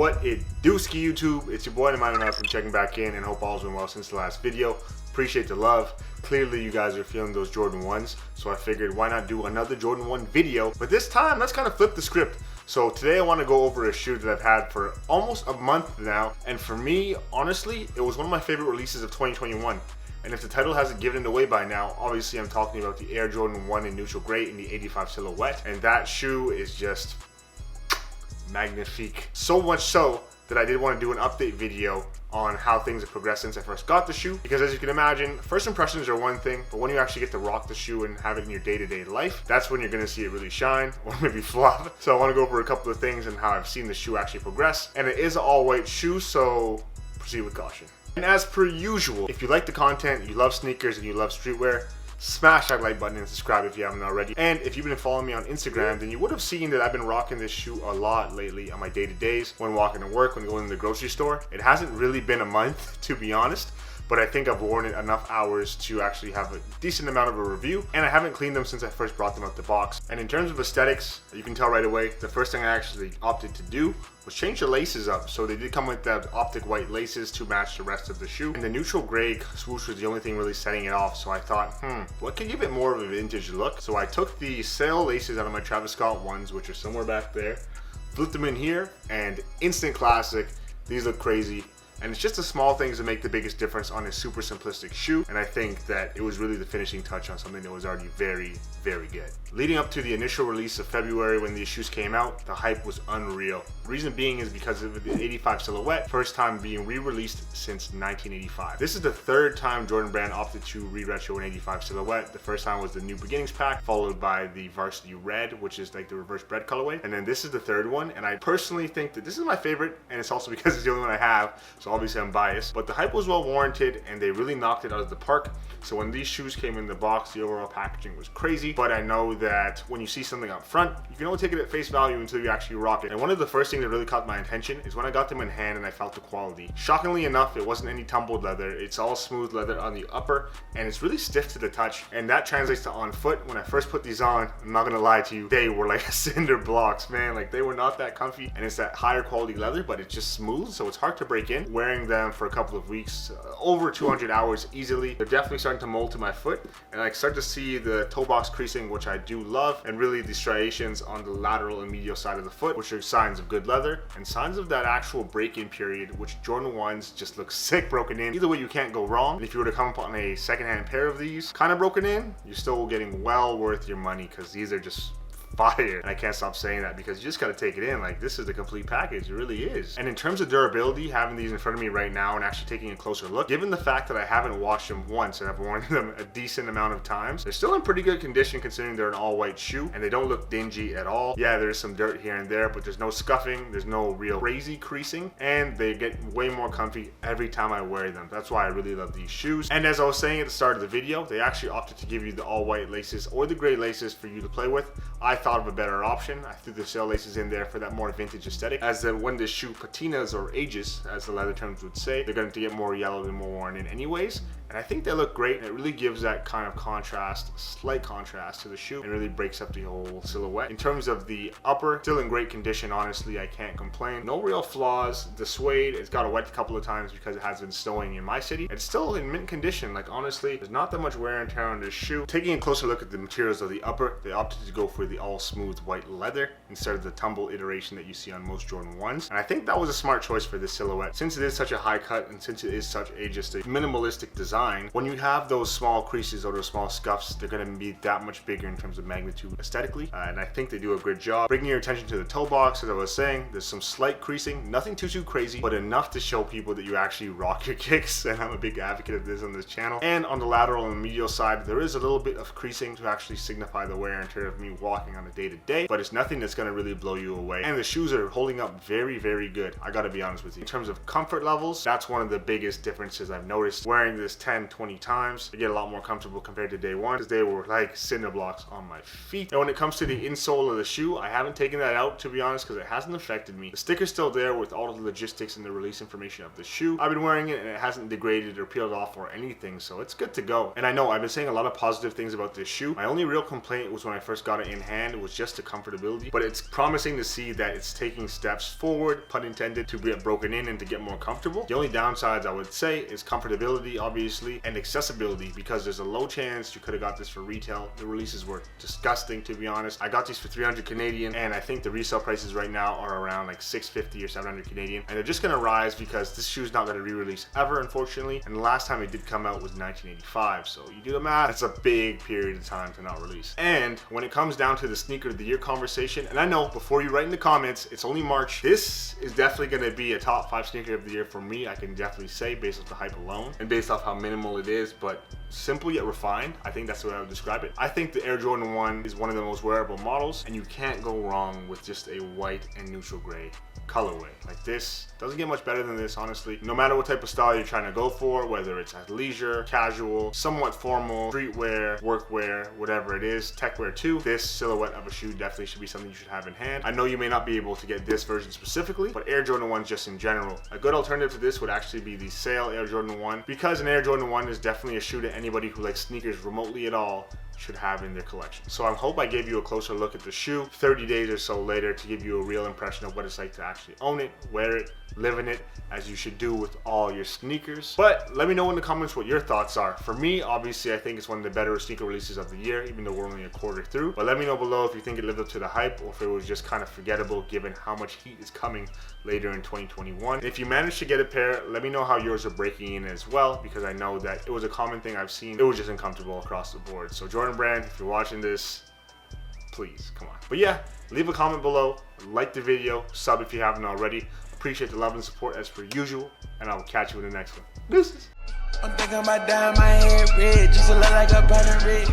What it dooski YouTube? It's your boy Minimalistic from checking back in, and hope all's been well since the last video. Appreciate the love. Clearly you guys are feeling those Jordan 1s, so I figured why not do another Jordan 1 video. But this time, let's kind of flip the script. So today I want to go over a shoe that I've had for almost a month now, and for me, honestly, it was one of my favorite releases of 2021. And if the title hasn't given it away by now, obviously I'm talking about the Air Jordan 1 in neutral gray in the 85 silhouette, and that shoe is just magnifique. So much so that I did want to do an update video on how things have progressed since I first got the shoe, because as you can imagine, first impressions are one thing, but when you actually get to rock the shoe and have it in your day-to-day life, that's when you're going to see it really shine or maybe flop. So I want to go over a couple of things and how I've seen the shoe actually progress. And it is an all-white shoe, so proceed with caution. And as per usual, if you like the content, you love sneakers, and you love streetwear, smash that like button and subscribe if you haven't already. And if you've been following me on Instagram, then you would have seen that I've been rocking this shoe a lot lately on my day-to-days, when walking to work, when going to the grocery store. It hasn't really been a month, to be honest, but I think I've worn it enough hours to actually have a decent amount of a review, and I haven't cleaned them since I first brought them out the box. And in terms of aesthetics, you can tell right away, the first thing I actually opted to do was change the laces up. So they did come with the optic white laces to match the rest of the shoe, and the neutral gray swoosh was the only thing really setting it off. So I thought, what could give it more of a vintage look? So I took the sail laces out of my Travis Scott ones, which are somewhere back there, flipped them in here, and instant classic. These look crazy. And it's just the small things that make the biggest difference on a super simplistic shoe. And I think that it was really the finishing touch on something that was already very, very good. Leading up to the initial release of February when these shoes came out, the hype was unreal. Reason being is because of the 85 silhouette, first time being re-released since 1985. This is the third time Jordan Brand opted to re-retro an 85 silhouette. The first time was the New Beginnings pack, followed by the Varsity Red, which is like the reverse bread colorway. And then this is the third one. And I personally think that this is my favorite, and it's also because it's the only one I have. So obviously I'm biased, but the hype was well warranted, and they really knocked it out of the park. So when these shoes came in the box, the overall packaging was crazy, but I know that when you see something up front, you can only take it at face value until you actually rock it. And one of the first things that really caught my attention is when I got them in hand and I felt the quality. Shockingly enough, it wasn't any tumbled leather. It's all smooth leather on the upper, and it's really stiff to the touch, and that translates to on foot. When I first put these on, I'm not gonna lie to you, they were like cinder blocks, man. Like, they were not that comfy, and it's that higher quality leather, but it's just smooth, so it's hard to break in. Wearing them for a couple of weeks, over 200 hours easily, they're definitely starting to mold to my foot, and I start to see the toe box creasing, which I do love, and really the striations on the lateral and medial side of the foot, which are signs of good leather and signs of that actual break-in period, which Jordan 1s just look sick broken in. Either way, you can't go wrong. And if you were to come upon a secondhand pair of these kind of broken in, you're still getting well worth your money, because these are just fire. And I can't stop saying that because you just got to take it in. Like, this is the complete package. It really is. And in terms of durability, having these in front of me right now and actually taking a closer look, given the fact that I haven't washed them once and I've worn them a decent amount of times, they're still in pretty good condition considering they're an all-white shoe, and they don't look dingy at all. Yeah, there's some dirt here and there, but there's no scuffing, there's no real crazy creasing, and they get way more comfy every time I wear them. That's why I really love these shoes. And as I was saying at the start of the video, they actually opted to give you the all-white laces or the gray laces for you to play with. I thought of a better option. I threw the sail laces in there for that more vintage aesthetic, as that when the shoe patinas or ages, as the leather terms would say, they're going to get more yellowed and more worn in anyways. And I think they look great, and it really gives that kind of contrast, slight contrast to the shoe, and really breaks up the whole silhouette. In terms of the upper, still in great condition, honestly, I can't complain. No real flaws. The suede, it's got wet a couple of times because it has been snowing in my city. It's still in mint condition. Like, honestly, there's not that much wear and tear on this shoe. Taking a closer look at the materials of the upper, they opted to go for the all smooth white leather instead of the tumble iteration that you see on most Jordan 1s. And I think that was a smart choice for this silhouette. Since it is such a high cut, and since it is such a just a minimalistic design, when you have those small creases or those small scuffs, they're going to be that much bigger in terms of magnitude aesthetically, and I think they do a good job bringing your attention to the toe box. As I was saying, there's some slight creasing, nothing too crazy, but enough to show people that you actually rock your kicks, and I'm a big advocate of this on this channel. And on the lateral and medial side, there is a little bit of creasing to actually signify the wear and tear of me walking on a day-to-day, but it's nothing that's going to really blow you away. And the shoes are holding up very, very good, I gotta be honest with you. In terms of comfort levels, that's one of the biggest differences I've noticed. Wearing this 10, 20 times. They get a lot more comfortable compared to day one because they were like cinder blocks on my feet. And when it comes to the insole of the shoe, I haven't taken that out, to be honest, because it hasn't affected me. The sticker's still there with all of the logistics and the release information of the shoe. I've been wearing it and it hasn't degraded or peeled off or anything, so it's good to go. And I know I've been saying a lot of positive things about this shoe. My only real complaint was when I first got it in hand, it was just the comfortability, but it's promising to see that it's taking steps forward, pun intended, to get broken in and to get more comfortable. The only downsides I would say is comfortability, obviously, and accessibility, because there's a low chance you could have got this for retail. The releases were disgusting, to be honest. I got these for 300 Canadian, and I think the resale prices right now are around like 650 or 700 Canadian, and they're just gonna rise because this shoe's not gonna re-release ever, unfortunately, and the last time it did come out was 1985, so you do the math, that's a big period of time to not release. And when it comes down to the sneaker of the year conversation, and I know before you write in the comments, it's only March, this is definitely gonna be a top 5 sneaker of the year for me, I can definitely say, based off the hype alone, and based off how minimal it is, but simple yet refined. I think that's the way I would describe it. I think the Air Jordan 1 is one of the most wearable models, and you can't go wrong with just a white and neutral gray colorway. Like, this doesn't get much better than this, honestly. No matter what type of style you're trying to go for, whether it's athleisure, casual, somewhat formal, streetwear, workwear, whatever it is, techwear too, this silhouette of a shoe definitely should be something you should have in hand. I know you may not be able to get this version specifically, but Air Jordan 1s just in general. A good alternative to this would actually be the Sail Air Jordan 1, because an Air Jordan 1 is definitely a shoe that anybody who likes sneakers remotely at all should have in their collection. So I hope I gave you a closer look at the shoe 30 days or so later to give you a real impression of what it's like to actually own it, wear it, live in it, as you should do with all your sneakers. But let me know in the comments what your thoughts are. For me, obviously, I think it's one of the better sneaker releases of the year, even though we're only a quarter through. But let me know below if you think it lived up to the hype or if it was just kind of forgettable given how much heat is coming later in 2021. And if you managed to get a pair, let me know how yours are breaking in as well, because I know that it was a common thing I've seen. It was just uncomfortable across the board. So Jordan Brand, if you're watching this, please, come on. But yeah, leave a comment below, like the video, sub if you haven't already. Appreciate the love and support as per usual, and I will catch you in the next one. Deuces. I'm thinking about dyeing my head red, just to look like a pattern red.